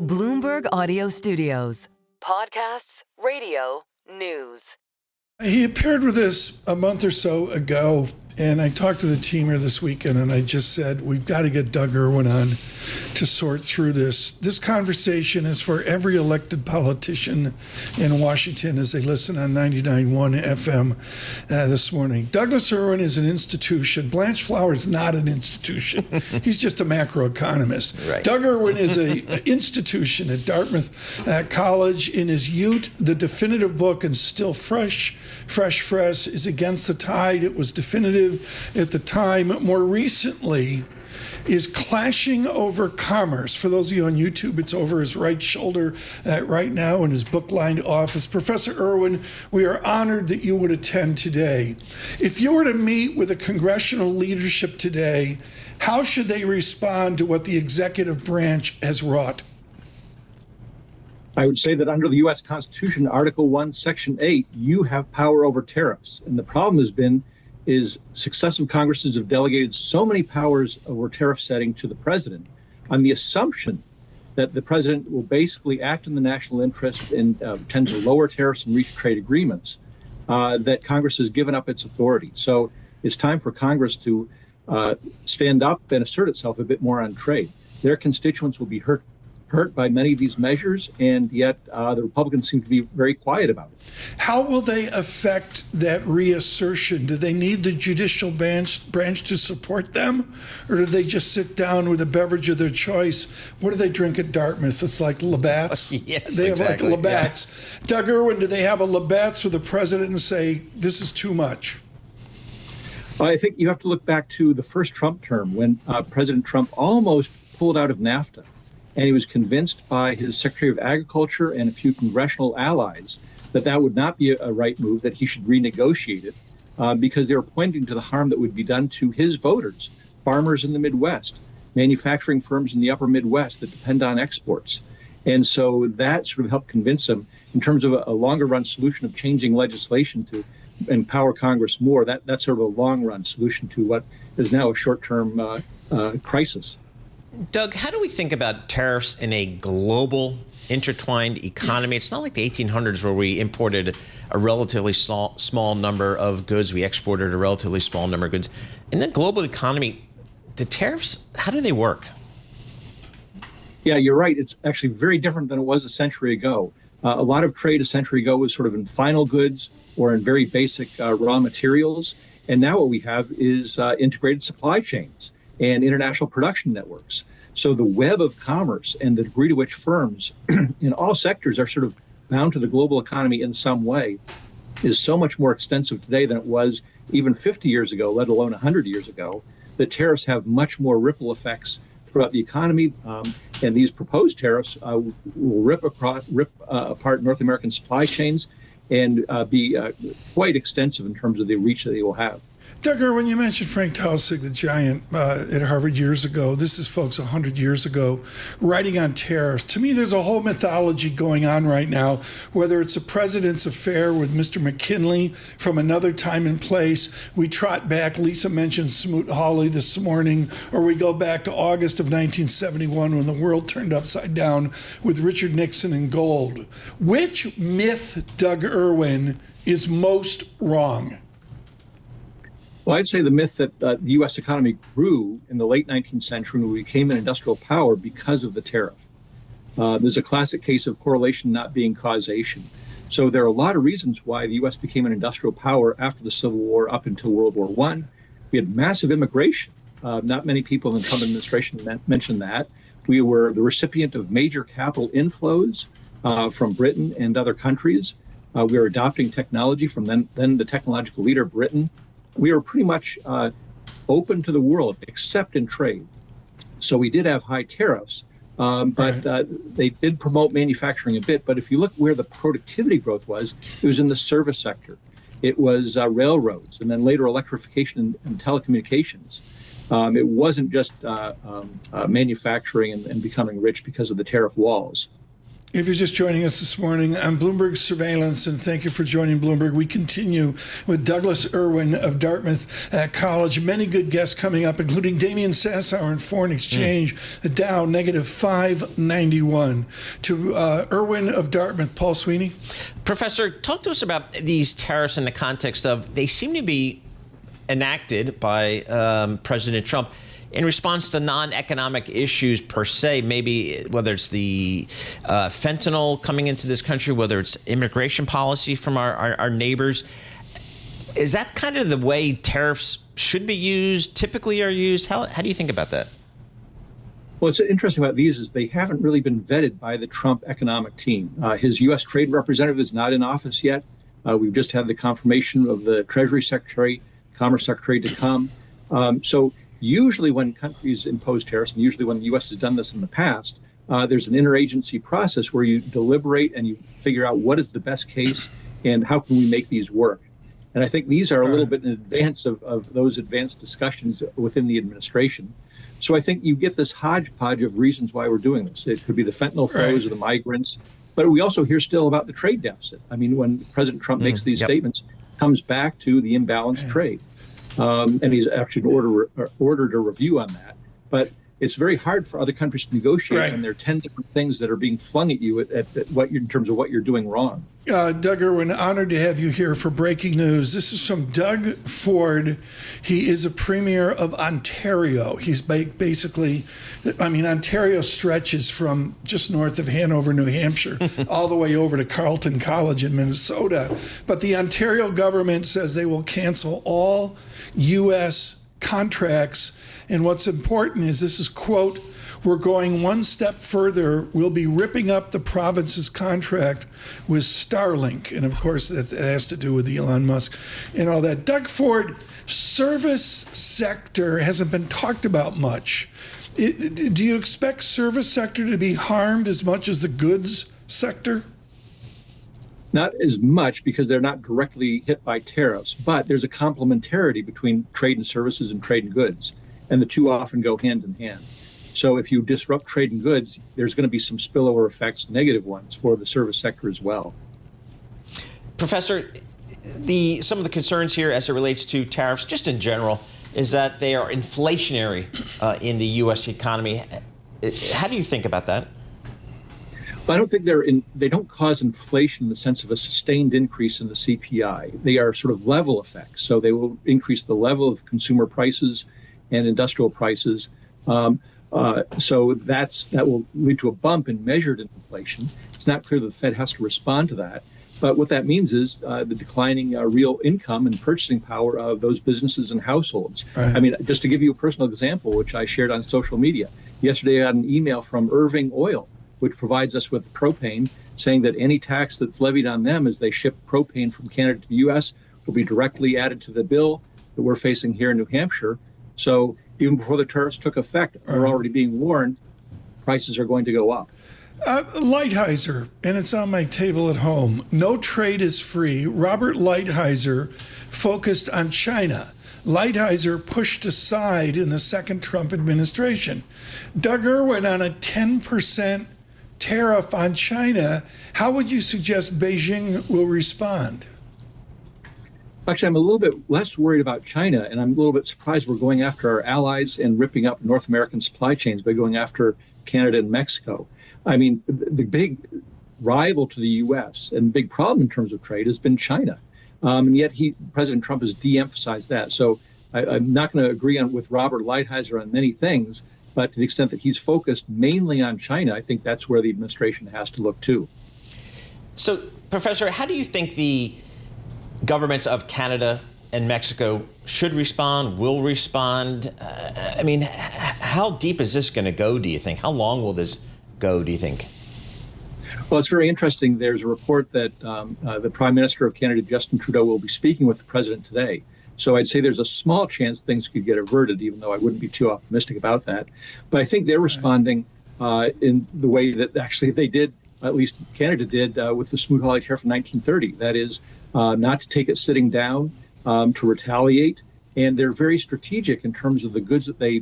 Bloomberg Audio Studios. Podcasts, radio, news. He appeared with us a month or so ago, and I talked to the team here this weekend, and I just said, we've got to get Doug Irwin on to sort through this. This conversation is for every elected politician in Washington as they listen on 99.1 FM this morning. Douglas Irwin is an institution. Blanche Flower is not an institution. He's just a macroeconomist. Right. Doug Irwin is an institution at Dartmouth College. In his youth, the definitive book, and still fresh is Against the Tide. It was definitive at the time. More recently is Clashing Over Commerce. For those of you on YouTube, it's over his right shoulder right now in his book-lined office. Professor Irwin, we are honored that you would attend today. If you were to meet with the congressional leadership today, how should they respond to what the executive branch has wrought? I would say that under the U.S. Constitution, Article 1, Section 8, you have power over tariffs. And the problem has been is successive Congresses have delegated so many powers over tariff setting to the president on the assumption that the president will basically act in the national interest and tend to lower tariffs and reach trade agreements, that Congress has given up its authority. So it's time for Congress to stand up and assert itself a bit more on trade. Their constituents will be hurt by many of these measures, and yet the Republicans seem to be very quiet about it. How will they affect that reassertion? Do they need the judicial branch to support them, or do they just sit down with a beverage of their choice? What do they drink at Dartmouth? It's like Labatt's? Yes, they exactly. have like Labatt's. Yeah. Doug Irwin, do they have a Labatt's with the president and say, this is too much? I think you have to look back to the first Trump term when President Trump almost pulled out of NAFTA. And he was convinced by his Secretary of Agriculture and a few congressional allies that that would not be a right move, that he should renegotiate it because they were pointing to the harm that would be done to his voters, farmers in the Midwest, manufacturing firms in the upper Midwest that depend on exports. And so that sort of helped convince him in terms of a longer run solution of changing legislation to empower Congress more. That's sort of a long run solution to what is now a short term crisis. Doug, how do we think about tariffs in a global, intertwined economy? It's not like the 1800s where we imported a relatively small number of goods. We exported a relatively small number of goods. In the global economy, the tariffs, how do they work? Yeah, you're right. It's actually very different than it was a century ago. A lot of trade a century ago was sort of in final goods or in very basic raw materials. And now what we have is integrated supply chains and international production networks. So the web of commerce and the degree to which firms in all sectors are sort of bound to the global economy in some way is so much more extensive today than it was even 50 years ago, let alone 100 years ago, that tariffs have much more ripple effects throughout the economy. And these proposed tariffs will rip apart North American supply chains and be quite extensive in terms of the reach that they will have. Doug Irwin, you mentioned Frank Taussig, the giant at Harvard years ago. This is folks 100 years ago writing on tariffs. To me, there's a whole mythology going on right now, whether it's a president's affair with Mr. McKinley from another time and place. We trot back, Lisa mentioned Smoot-Hawley this morning, or we go back to August of 1971 when the world turned upside down with Richard Nixon and gold. Which myth, Doug Irwin, is most wrong? Well, I'd say the myth that the U.S. economy grew in the late 19th century when we became an industrial power because of the tariff. There's a classic case of correlation not being causation. So there are a lot of reasons why the U.S. became an industrial power after the Civil War up until World War I. We had massive immigration. Not many people in the Trump administration mentioned that. We were the recipient of major capital inflows from Britain and other countries. We were adopting technology from then the technological leader, Britain. We were pretty much open to the world, except in trade. So we did have high tariffs, but they did promote manufacturing a bit. But if you look where the productivity growth was, it was in the service sector. It was railroads, and then later electrification and telecommunications. It wasn't just manufacturing and becoming rich because of the tariff walls. If you're just joining us this morning, I'm Bloomberg Surveillance, and thank you for joining Bloomberg. We continue with Douglas Irwin of Dartmouth College. Many good guests coming up, including Damian Sassower in foreign exchange, the Dow negative 591. To Irwin of Dartmouth, Paul Sweeney. Professor, talk to us about these tariffs in the context of they seem to be enacted by President Trump in response to non-economic issues per se, maybe whether it's the fentanyl coming into this country, whether it's immigration policy from our neighbors. Is that kind of the way tariffs should be used, typically are used? How do you think about that? Well, what's interesting about these is they haven't really been vetted by the Trump economic team. His U.S. trade representative is not in office yet. We've just had the confirmation of the Treasury Secretary, Commerce Secretary to come. So usually when countries impose tariffs, and usually when the U.S. has done this in the past, there's an interagency process where you deliberate and you figure out what is the best case and how can we make these work. And I think these are a little bit in advance of those advanced discussions within the administration. So I think you get this hodgepodge of reasons why we're doing this. It could be the fentanyl flows or the migrants, but we also hear still about the trade deficit. I mean, when President Trump makes these statements, it comes back to the imbalanced trade. And he's actually ordered a review on that. But it's very hard for other countries to negotiate when there are 10 different things that are being flung at you at what in terms of what you're doing wrong. Doug Irwin, honored to have you here for breaking news. This is from Doug Ford. He is a premier of Ontario. He's basically, Ontario stretches from just north of Hanover, New Hampshire, all the way over to Carleton College in Minnesota. But the Ontario government says they will cancel all U.S. contracts. And what's important is this is, quote, "We're going one step further. We'll be ripping up the province's contract with Starlink." And of course, it has to do with Elon Musk and all that. Doug Ford, service sector hasn't been talked about much. Do you expect service sector to be harmed as much as the goods sector? Not as much because they're not directly hit by tariffs, but there's a complementarity between trade and services and trade and goods, and the two often go hand in hand. So if you disrupt trade and goods, there's going to be some spillover effects, negative ones, for the service sector as well. Professor, some of the concerns here as it relates to tariffs, just in general, is that they are inflationary in the U.S. economy. How do you think about that? Well, I don't think they don't cause inflation in the sense of a sustained increase in the CPI. They are sort of level effects. So they will increase the level of consumer prices and industrial prices. So that will lead to a bump in measured inflation. It's not clear that the Fed has to respond to that. But what that means is the declining real income and purchasing power of those businesses and households. Right. I mean, just to give you a personal example, which I shared on social media, yesterday I got an email from Irving Oil, which provides us with propane, saying that any tax that's levied on them as they ship propane from Canada to the U.S. will be directly added to the bill that we're facing here in New Hampshire. So even before the tariffs took effect, we're already being warned prices are going to go up. Lighthizer, and it's on my table at home. No trade is free. Robert Lighthizer focused on China. Lighthizer pushed aside in the second Trump administration. Doug Irwin, on a 10% tariff on China, how would you suggest Beijing will respond? Actually, I'm a little bit less worried about China, and I'm a little bit surprised we're going after our allies and ripping up North American supply chains by going after Canada and Mexico. I mean, the big rival to the U.S. and big problem in terms of trade has been China. And yet President Trump has de-emphasized that. So I'm not going to agree with Robert Lighthizer on many things, but to the extent that he's focused mainly on China, I think that's where the administration has to look too. So, Professor, how do you think the governments of Canada and Mexico should respond, will respond? I mean, how deep is this going to go, do you think? How long will this go, do you think? Well, it's very interesting. There's a report that the Prime Minister of Canada, Justin Trudeau, will be speaking with the president today. So I'd say there's a small chance things could get averted, even though I wouldn't be too optimistic about that. But I think they're responding in the way that actually they did, at least Canada did, with the Smoot-Hawley tariff in 1930. That is, not to take it sitting down, to retaliate. And they're very strategic in terms of the goods that they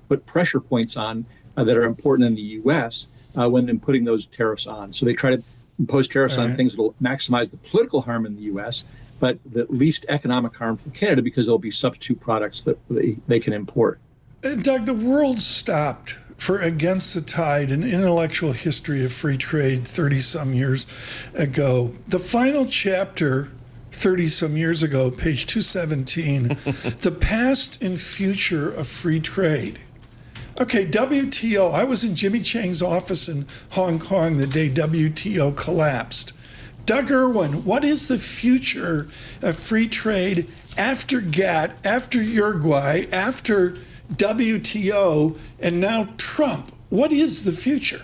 put pressure points on that are important in the U.S. when putting those tariffs on. So they try to impose tariffs on things that will maximize the political harm in the U.S., but the least economic harm for Canada because there'll be substitute products that they can import. Doug, the world stopped for against the tide an intellectual history of free trade 30-some years ago. The final chapter 30-some years ago, page 217, the past and future of free trade. Okay, WTO. I was in Jimmy Chang's office in Hong Kong the day WTO collapsed. Doug Irwin, what is the future of free trade after GATT, after Uruguay, after WTO, and now Trump? What is the future?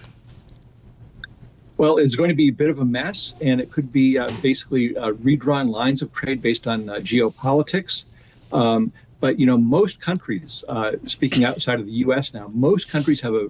Well, it's going to be a bit of a mess, and it could be basically redrawn lines of trade based on geopolitics. But, most countries, speaking outside of the U.S. now, most countries have a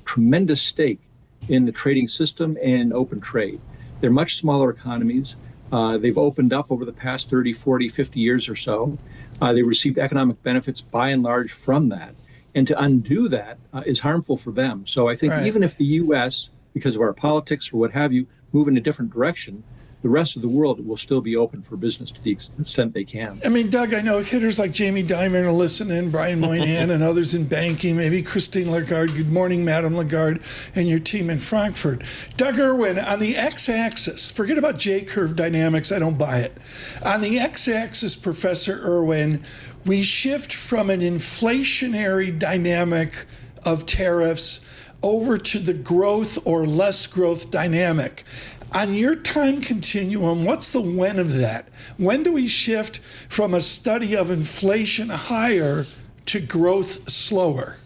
tremendous stake in the trading system and open trade. They're much smaller economies. They've opened up over the past 30, 40, 50 years or so. They received economic benefits by and large from that. And to undo that is harmful for them. So I think even if the U.S., because of our politics or what have you, move in a different direction, the rest of the world will still be open for business to the extent they can. I mean, Doug, I know hitters like Jamie Dimon are listening, Brian Moynihan and others in banking, maybe Christine Lagarde. Good morning, Madam Lagarde, and your team in Frankfurt. Doug Irwin, on the x-axis, forget about J-curve dynamics, I don't buy it. On the x-axis, Professor Irwin, we shift from an inflationary dynamic of tariffs over to the growth or less growth dynamic. On your time continuum, what's the when of that? When do we shift from a study of inflation higher to growth slower?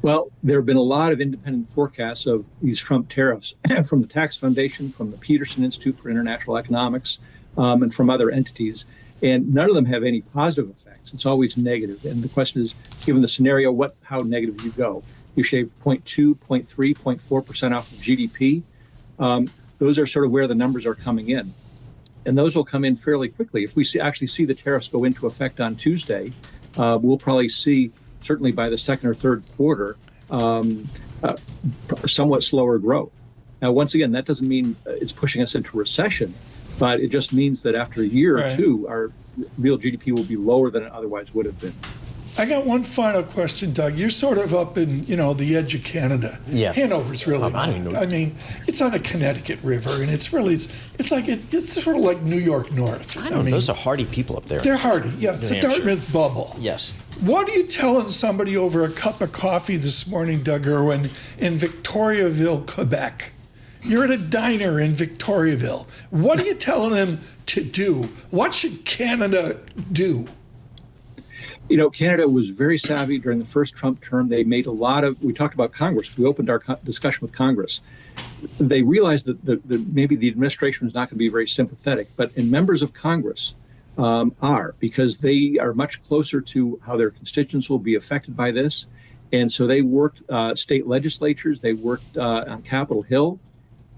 Well, there have been a lot of independent forecasts of these Trump tariffs from the Tax Foundation, from the Peterson Institute for International Economics, and from other entities. And none of them have any positive effects. It's always negative. And the question is, given the scenario, how negative you go? You shave 0.2, 0.3, 0.4% off of GDP. Those are sort of where the numbers are coming in. And those will come in fairly quickly. If we actually see the tariffs go into effect on Tuesday, we'll probably see, certainly by the second or third quarter, somewhat slower growth. Now, once again, that doesn't mean it's pushing us into recession, but it just means that after a year or two, our real GDP will be lower than it otherwise would have been. I got one final question, Doug. You're sort of up in, the edge of Canada. Yeah. Hanover's really. I don't know. I mean, it's on a Connecticut River, and it's really, it's sort of like New York North. I don't know. Those are hardy people up there. They're hardy. Yeah, it's a Dartmouth bubble. Yes. What are you telling somebody over a cup of coffee this morning, Doug Irwin, in Victoriaville, Quebec? You're at a diner in Victoriaville. What are you telling them to do? What should Canada do? Canada was very savvy during the first Trump term. They made we talked about Congress. We opened our discussion with Congress. They realized that maybe the administration was not going to be very sympathetic, but members of Congress are, because they are much closer to how their constituents will be affected by this. And so they worked state legislatures, they worked on Capitol Hill,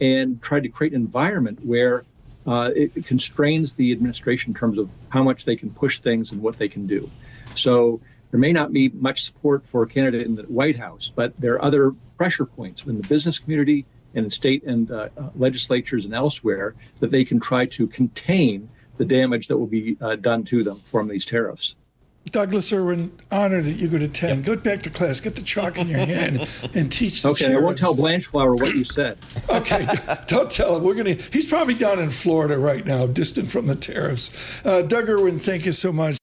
and tried to create an environment where it constrains the administration in terms of how much they can push things and what they can do. So there may not be much support for Canada in the White House, but there are other pressure points in the business community and in state and legislatures and elsewhere that they can try to contain the damage that will be done to them from these tariffs. Douglas Irwin, honored that you could attend. Go back to class, get the chalk in your hand, and teach the Okay, I won't tell Blanchflower what you said. Okay, don't tell him. He's probably down in Florida right now, distant from the tariffs. Doug Irwin, thank you so much.